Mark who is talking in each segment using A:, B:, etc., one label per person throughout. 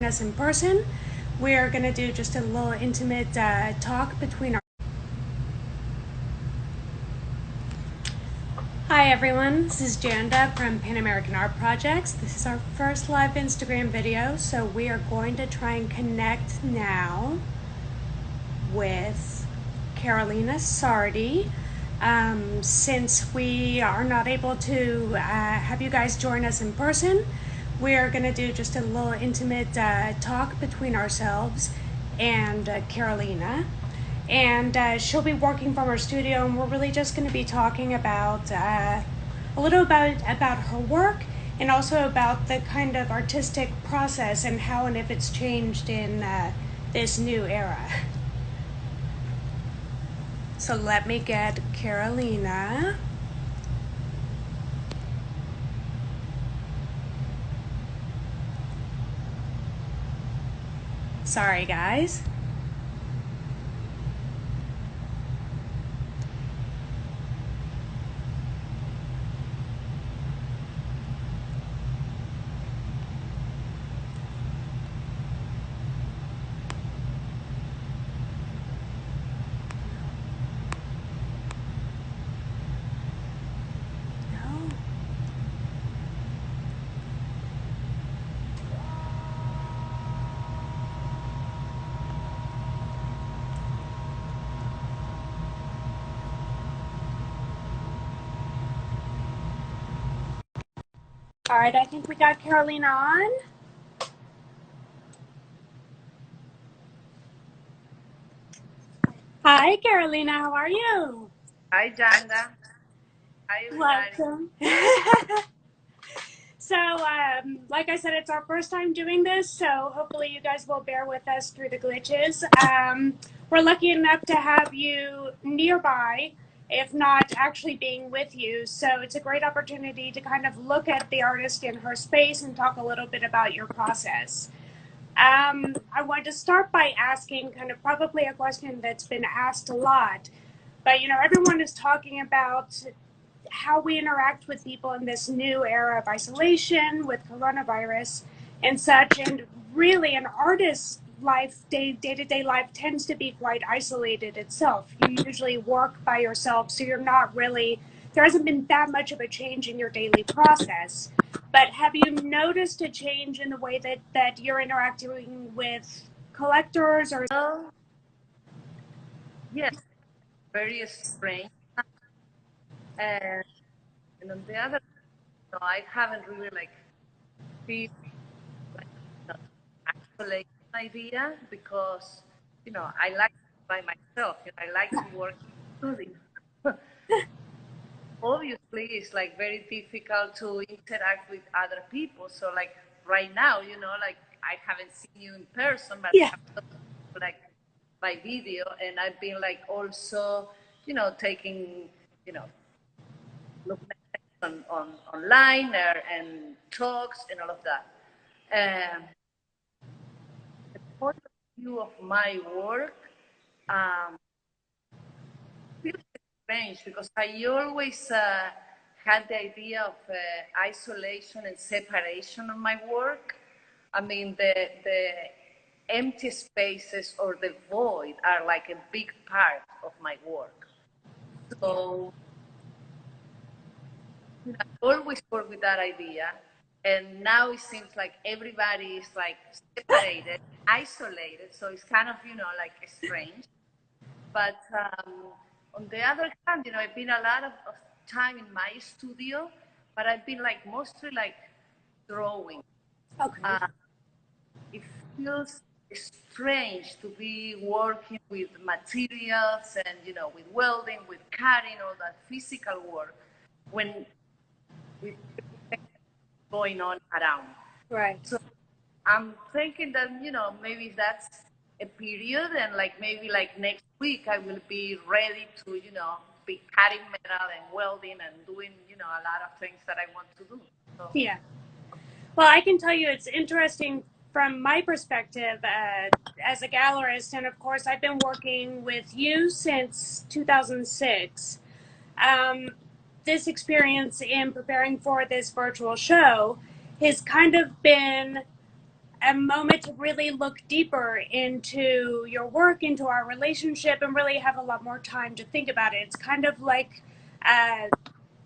A: us in person. We're going to do just a little intimate talk between our... Hi everyone, this is Janda from Pan American Art Projects. This is our first live Instagram video, so we are going to try and connect now with Carolina Sardi. Since we are not able to have you guys join us in person, we're going to do just a little intimate talk between ourselves and Carolina. And she'll be working from her studio, and we're really just going to be talking about a little about her work, and also about the kind of artistic process and how and if it's changed in this new era. So let me get Carolina. Sorry, guys. All right, I think we got Carolina on. Hi, Carolina, how are you?
B: Hi, Janda. Hi, everybody.
A: Welcome. So, like I said, it's our first time doing this, so hopefully you guys will bear with us through the glitches. We're lucky enough to have you nearby, if not actually being with you, so it's a great opportunity to kind of look at the artist in her space and talk a little bit about your process. I want to start by asking kind of probably a question that's been asked a lot, but everyone is talking about how we interact with people in this new era of isolation with coronavirus and such. And really, an artist's life, day-to-day life, tends to be quite isolated itself. You usually work by yourself, so you're not really, there hasn't been that much of a change in your daily process. But have you noticed a change in the way that you're interacting with collectors or...
B: Well, yes, very strange. And, on the other, I haven't really feel like isolation idea because I like by myself. I like to work in studio. Obviously, it's very difficult to interact with other people. So right now, I haven't seen you in person, but
A: Yeah.
B: by video, and I've been also taking look on online and talks and all of that. The point of view of my work feels strange because I always had the idea of isolation and separation of my work. I mean, the empty spaces or the void are a big part of my work. So I always work with that idea. And now it seems like everybody is separated, isolated. So it's kind of, strange. But on the other hand, I've been a lot of time in my studio, but I've been mostly drawing.
A: Okay.
B: It feels strange to be working with materials and with welding, with cutting, all that physical work when with everything going on around.
A: Right.
B: So I'm thinking that maybe that's a period, and maybe next week I will be ready to be cutting metal and welding and doing a lot of things that I want to do. So.
A: Yeah. Well, I can tell you it's interesting from my perspective as a gallerist, and of course I've been working with you since 2006. This experience in preparing for this virtual show has kind of been a moment to really look deeper into your work, into our relationship, and really have a lot more time to think about it. It's kind of like uh,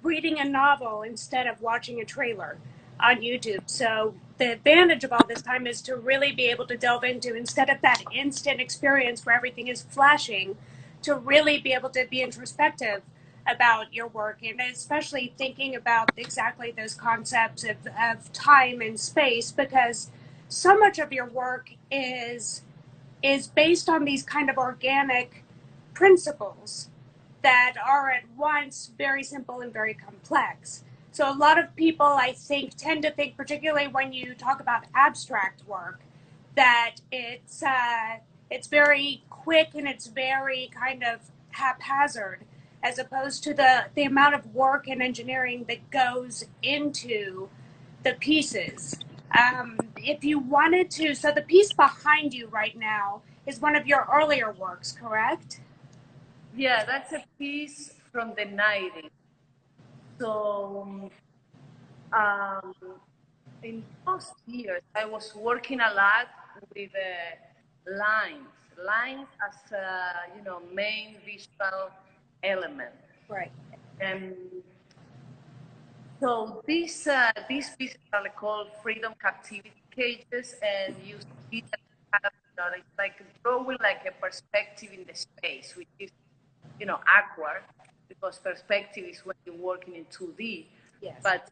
A: reading a novel instead of watching a trailer on YouTube. So the advantage of all this time is to really be able to delve into, instead of that instant experience where everything is flashing, to really be able to be introspective about your work, and especially thinking about exactly those concepts of time and space, because so much of your work is based on these kind of organic principles that are at once very simple and very complex. So a lot of people, I think, tend to think, particularly when you talk about abstract work, that it's very quick and it's very kind of haphazard, as opposed to the amount of work and engineering that goes into the pieces. If you wanted to, so the piece behind you right now is one of your earlier works, correct?
B: Yeah, that's a piece from the 90s. So um, in those years, I was working a lot with lines as a main visual element.
A: Right.
B: And so these pieces are called freedom captivity cages, and you see that it's like drawing like a perspective in the space, which is awkward because perspective is when you're working in 2D.
A: Yes.
B: But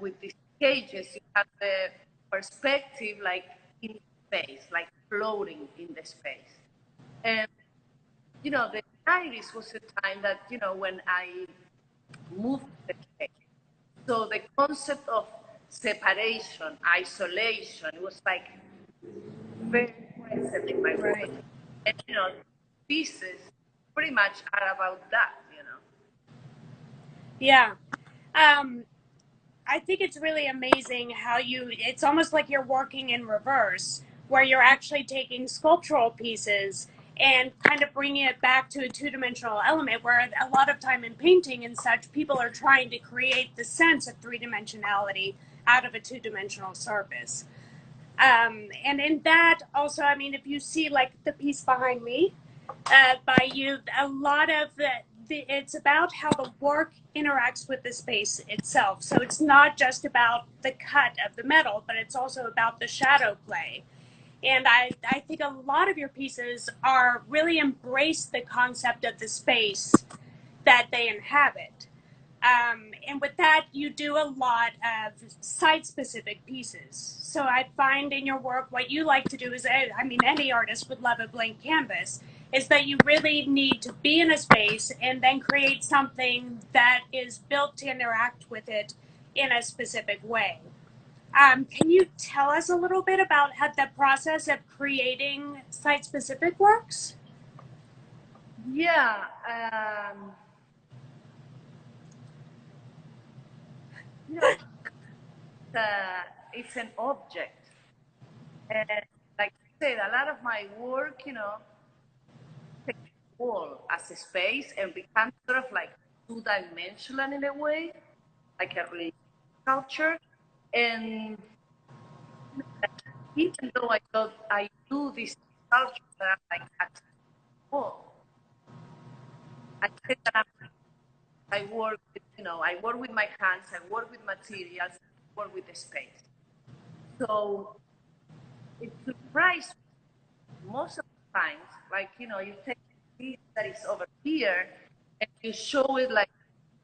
B: with these cages, you have the perspective like in space, like floating in the space. And the 90s was a time that when I moved to the space. So the concept of separation, isolation, was like very present in my work.
A: Right.
B: And pieces pretty much are about that.
A: Yeah. Um, I think it's really amazing how it's almost like you're working in reverse, where you're actually taking sculptural pieces and kind of bringing it back to a two-dimensional element, where a lot of time in painting and such, people are trying to create the sense of three-dimensionality out of a two-dimensional surface. And in that also, I mean, if you see like the piece behind me, by you, a lot of it's about how the work interacts with the space itself. So it's not just about the cut of the metal, but it's also about the shadow play. And I think a lot of your pieces are really embrace the concept of the space that they inhabit. And with that, you do a lot of site specific pieces. So I find in your work, what you like to do is, I mean, any artist would love a blank canvas, is that you really need to be in a space and then create something that is built to interact with it in a specific way. Can you tell us a little bit about how the process of creating site specific works?
B: Yeah. You know, it's an object. And like I said, a lot of my work, takes the wall as a space and becomes sort of like two-dimensional in a way, like a religious culture. And even though I thought I do this culture that I'm like at the wall, I said that I work with, I work with my hands, I work with materials, I work with the space. So it surprised me most of the times, like, you take a piece that is over here and you show it like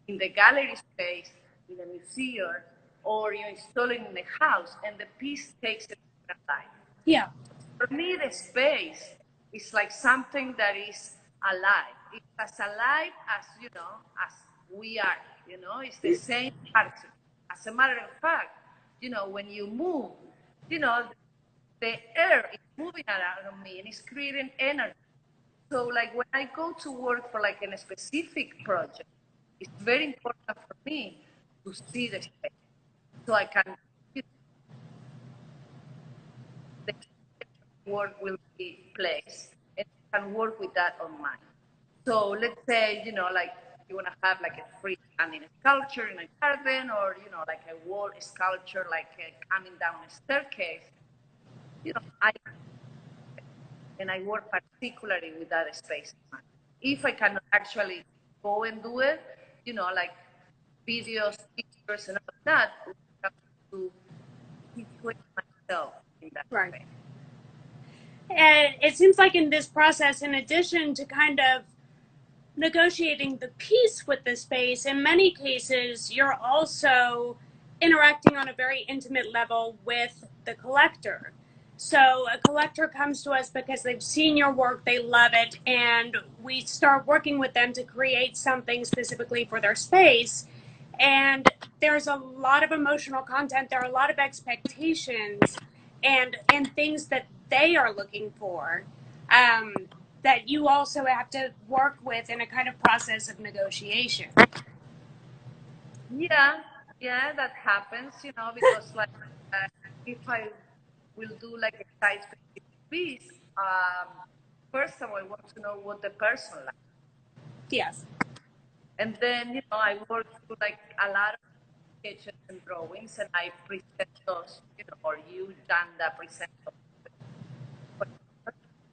B: in the gallery space, in the museum, or you install it in the house and the piece takes a different life.
A: Yeah.
B: For me, the space is like something that is alive. It's as alive as, as we are, it's the same person. As a matter of fact, when you move, the air is moving around me and it's creating energy. So like when I go to work for like a specific project, it's very important for me to see the space so I can, the work will be placed and I can work with that on mine. So let's say, like you want to have like a free standing sculpture in a garden, or like a wall sculpture, like coming down a staircase. I work particularly with that space. If I cannot actually go and do it, like videos, pictures, and all of that, I have to situate myself in that space.
A: And it seems like in this process, in addition to kind of negotiating the peace with the space, in many cases, you're also interacting on a very intimate level with the collector. So a collector comes to us because they've seen your work, they love it, and we start working with them to create something specifically for their space. And there's a lot of emotional content, there are a lot of expectations and things that they are looking for. That you also have to work with in a kind of process of negotiation.
B: Yeah, that happens, because like if I will do like a site-specific piece, first of all, I want to know what the person likes.
A: Yes.
B: And then, I work through like a lot of sketches and drawings, and I present those, or you, Janda, present those.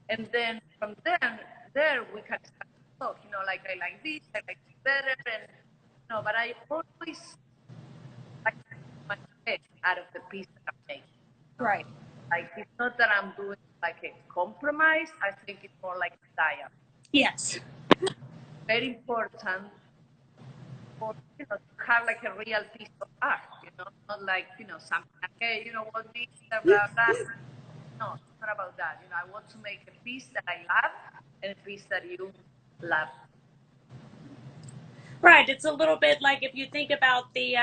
B: And then from there we can start to talk, like I like this, I like this better, and but I always like my best out of the piece that I'm making.
A: Right.
B: Like it's not that I'm doing like a compromise. I think it's more like a dialogue.
A: Yes.
B: Very important for to have like a real piece of art. Not like something like, hey, what this blah blah blah. No, it's not about that. I want to make a piece that I love and a piece that you love.
A: Right. It's a little bit like if you think about the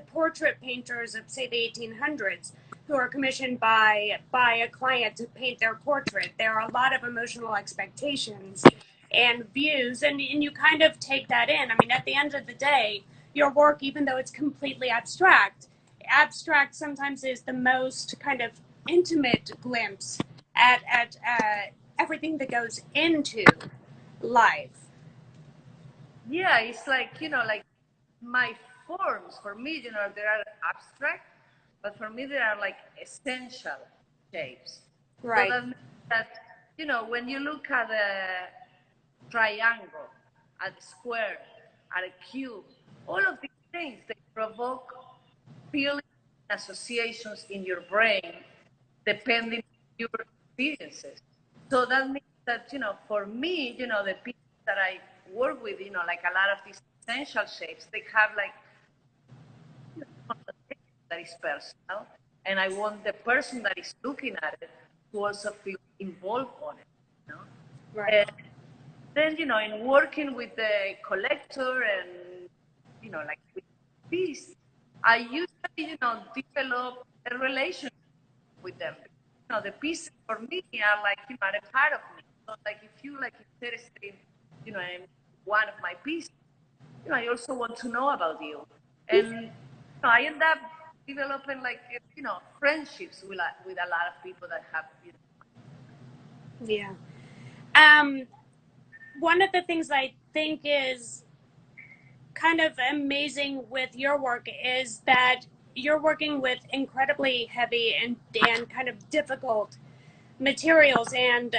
A: portrait painters of say the 1800s who are commissioned by a client to paint their portrait. There are a lot of emotional expectations and views, and you kind of take that in. I mean, at the end of the day, your work, even though it's completely abstract sometimes is the most kind of intimate glimpse at everything that goes into life.
B: Yeah, it's like like my forms for me, they are abstract, but for me they are like essential shapes.
A: Right.
B: So that means that when you look at a triangle, at a square, at a cube, all of these things, they provoke feelings and associations in your brain depending on your experiences. So that means that for me, the pieces that I work with, like a lot of these essential shapes, they have like that is personal, and I want the person that is looking at it to also feel involved on it.
A: Right.
B: And then in working with the collector and like with this, I usually develop a relationship with them. The pieces for me are like are a part of me. So like if you like interested in in one of my pieces, I also want to know about you, and I end up developing like friendships with a lot of people that have
A: Yeah. One of the things I think is kind of amazing with your work is that you're working with incredibly heavy and kind of difficult materials, and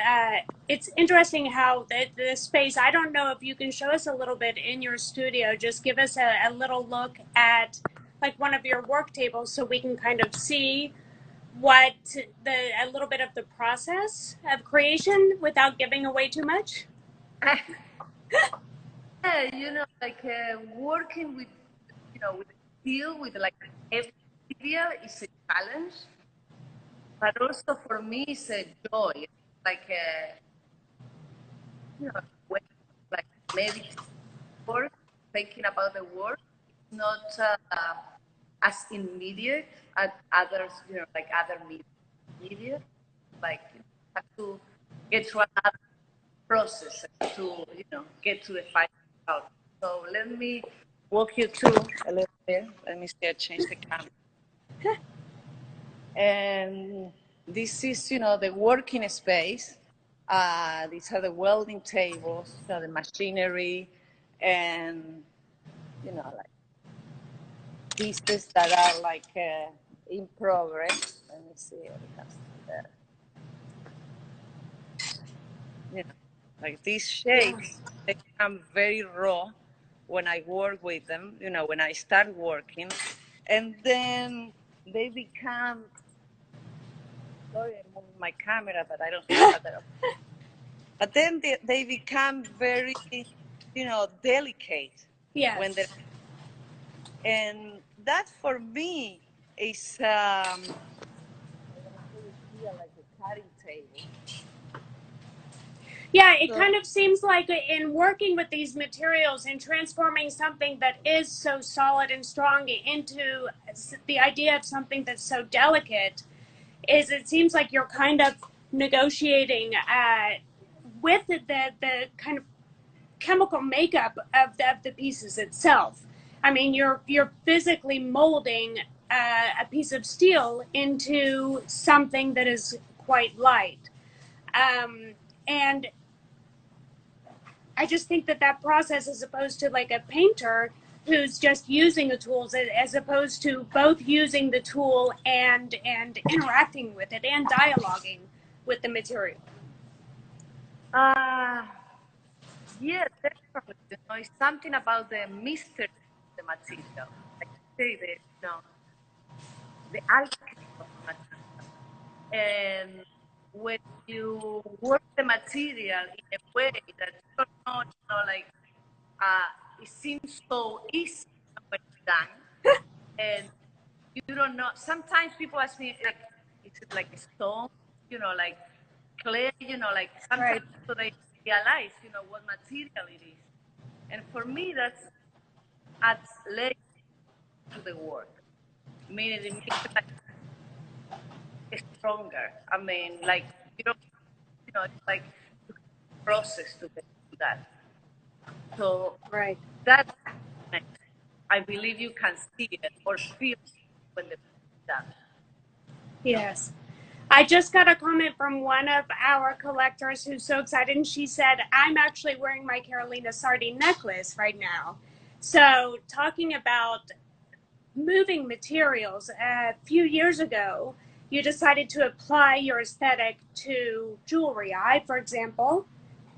A: it's interesting how the space, I don't know if you can show us a little bit in your studio, just give us a little look at like one of your work tables so we can kind of see what a little bit of the process of creation without giving away too much.
B: yeah, like working with with steel, with like every material is a challenge, but also for me it's a joy. It's like when like meditating work, thinking about the work, it's not as immediate as others, like other media. Like have to get through another process to get to the final result. So let me walk you through a little bit. Let me see. I change the camera. And this is the working space. These are the welding tables, the machinery, and like pieces that are like in progress. Let me see what we have there. Like these shapes, they become very raw when I work with them, when I start working. And then they become, sorry, I'm moving my camera, but I don't have that. But then they become very, delicate.
A: Yes.
B: When they're, and that for me is, I'm going to put it here like a cutting table.
A: Yeah, it kind of seems like in working with these materials and transforming something that is so solid and strong into the idea of something that's so delicate, it seems like you're kind of negotiating with the kind of chemical makeup of the pieces itself. I mean, you're physically molding a piece of steel into something that is quite light, and I just think that process, as opposed to like a painter who's just using the tools, as opposed to both using the tool and interacting with it and dialoguing with the material.
B: Yeah, definitely. It's something about the mystery of the material. Like I say, the alchemy of the material. And when you work the material in a way that you don't know, like it seems so easy when it's done, and you don't know. Sometimes people ask me, like, is it like a stone? Like clay. Like sometimes so they realize, what material it is. And for me, that adds layers to the work, meaning it makes it like stronger. I mean, like it's like process to get to that. So that I believe you can see it or feel it when the done.
A: Yes. I just got a comment from one of our collectors who's so excited, and she said, I'm actually wearing my Carolina Sardi necklace right now. So, talking about moving materials, a few years ago, you decided to apply your aesthetic to jewelry. I, for example,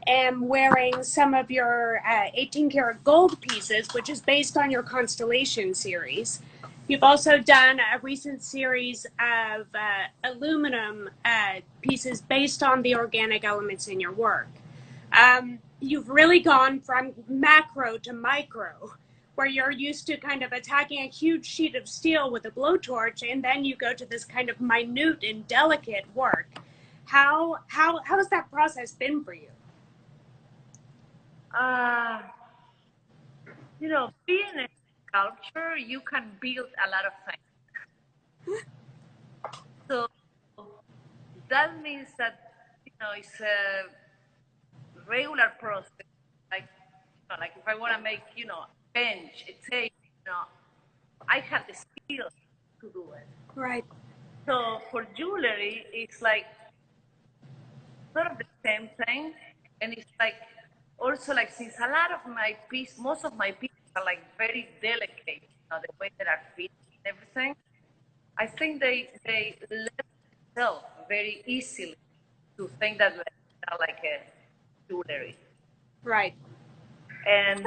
A: am wearing some of your 18 karat gold pieces, which is based on your Constellation series. You've also done a recent series of aluminum pieces based on the organic elements in your work. You've really gone from macro to micro, where you're used to kind of attacking a huge sheet of steel with a blowtorch, and then you go to this kind of minute and delicate work. How has that process been for you?
B: Being a sculptor, you can build a lot of things. So that means that it's a regular process. Like if I want to make a bench, a table, I have the skills to do it.
A: Right.
B: So for jewelry, it's like sort of the same thing, and it's like also like since a lot of my pieces, most of my pieces are like very delicate, the way that are fit and everything. I think they let themselves very easily to think that they are like a jewelry.
A: Right.
B: And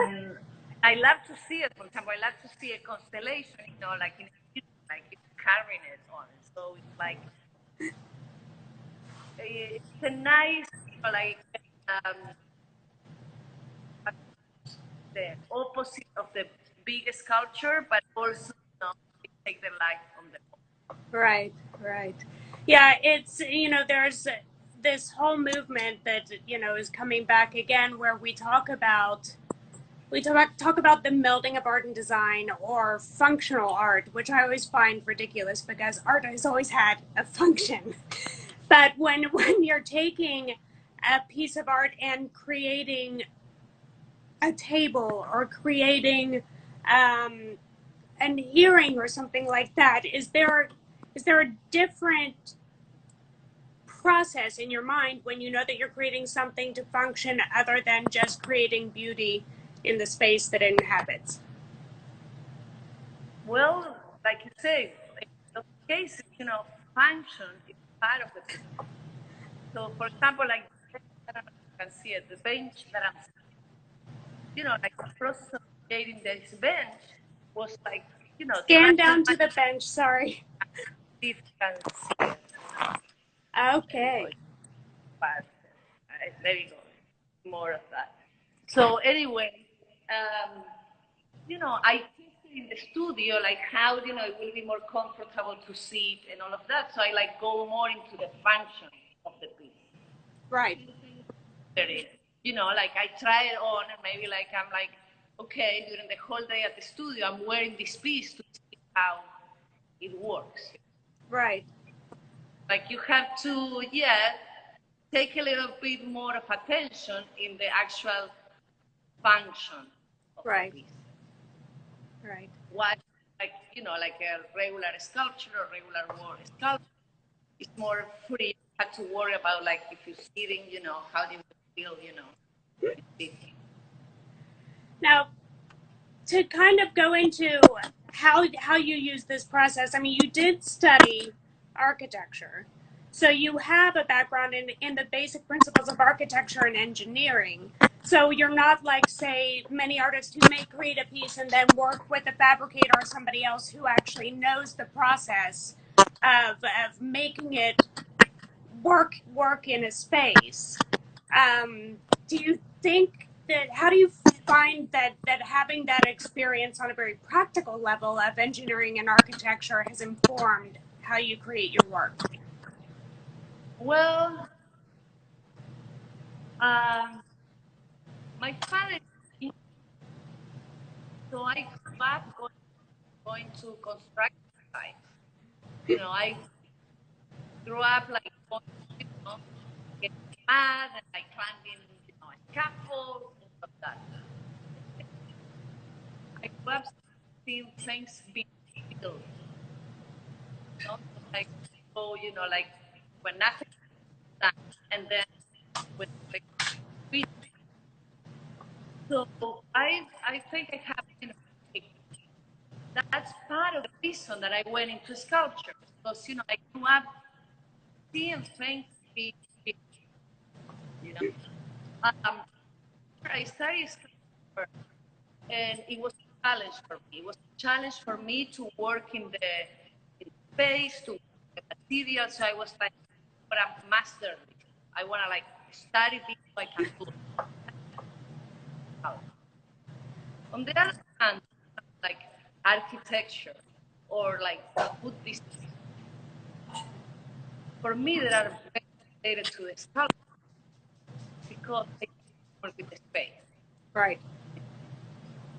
B: I love to see it. For example, I love to see a constellation, like in a like carrying it on. So it's like it's a nice, like the opposite of the big sculpture, but also take the light from the home.
A: Right. Right. Yeah, it's there's this whole movement that is coming back again, where we talk about the melding of art and design, or functional art, which I always find ridiculous because art has always had a function. But when you're taking a piece of art and creating a table, or creating an earring or something like that, is there a different process in your mind when you know that you're creating something to function other than just creating beauty in the space that it inhabits?
B: Well, like you say, in those cases, function is part of the piece. So, for example, like, I don't know if you can see it, the bench that I'm, like the process of creating this bench was like,
A: Scan
B: trying
A: down
B: to
A: to the bench, sorry.
B: see if you can see it. There you go.
A: Okay.
B: There you go. More of that. So anyway, I tested in the studio, like how, it will be more comfortable to sit and all of that. So I like go more into the function of the piece.
A: Right.
B: Like I try it on and maybe like I'm like, okay, during the whole day at the studio, I'm wearing this piece to see how it works.
A: Right.
B: Like you have to, take a little bit more of attention in the actual function of the piece.
A: Right.
B: Why, like, like a regular sculpture or regular wall sculpture, it's more free. You have to worry about like if you're sitting, how do you feel,
A: Now, to kind of go into how you use this process, I mean, you did study architecture, so you have a background in the basic principles of architecture and engineering. So you're not like, say, many artists who may create a piece and then work with a fabricator or somebody else who actually knows the process of making it work in a space. Do you think that, how do you find that having that experience on a very practical level of engineering and architecture has informed how you create your work?
B: Well, my father, so I grew up going to construction sites. I grew up like going, getting mad and like climbing, scaffolds and stuff like that. I grew up seeing things being built. Like like when nothing is done, and then when like we. So I think I have that's part of the reason that I went into sculpture because I grew up seeing things being built. I studied sculpture and it was a challenge for me. It was a challenge for me to work in the space, to work in the material. So I was like, but I'm master this. I want to like study this so I can do it. On the other hand, like architecture or like food design, for me, that are related to the sculpture because I work with the space.
A: Right.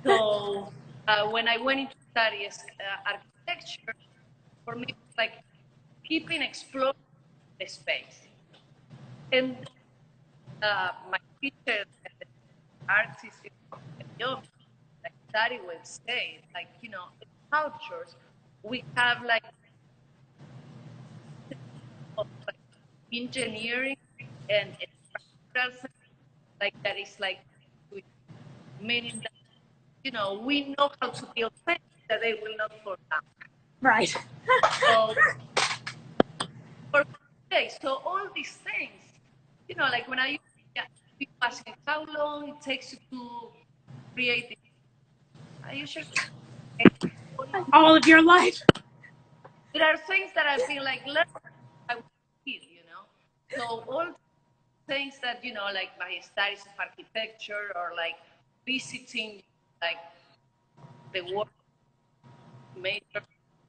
B: So when I went into study architecture, for me, it's like keeping exploring the space. And my teacher, the artist, like study will say, like, in sculptures, we have like, engineering and structural, like that is like, meaning that, we know how to build things that they will not fall down.
A: Right.
B: So, so all these things, like when I people asking how long it takes you to create it, I usually
A: All of your life.
B: there are things that I've been like learning I was a kid, So all things that like my studies of architecture or like visiting like the work major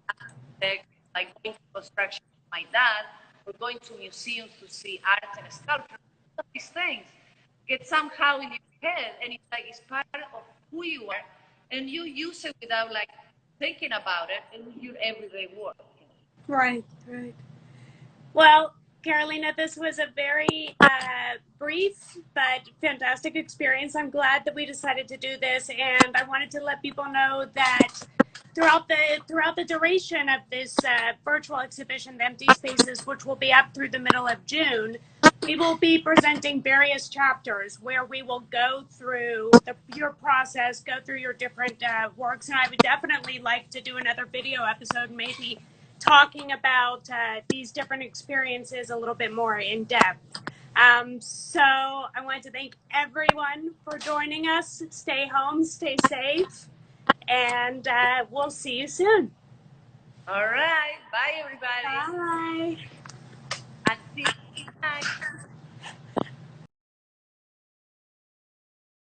B: architect, like going to construction with my dad, or going to museums to see art and sculpture. All these things get somehow in your head, and it's like it's part of who you are, and you use it without like thinking about it in your everyday work.
A: Right. Right. Well, Carolina, this was a very brief but fantastic experience. I'm glad that we decided to do this, and I wanted to let people know that throughout the duration of this virtual exhibition, the Empty Spaces, which will be up through the middle of June, We will be presenting various chapters where we will go through your process, go through your different works, and I would definitely like to do another video episode, maybe talking about these different experiences a little bit more in depth. So I want to thank everyone for joining us. Stay home, stay safe, and we'll see you soon.
B: All right. Bye, everybody.
A: Bye.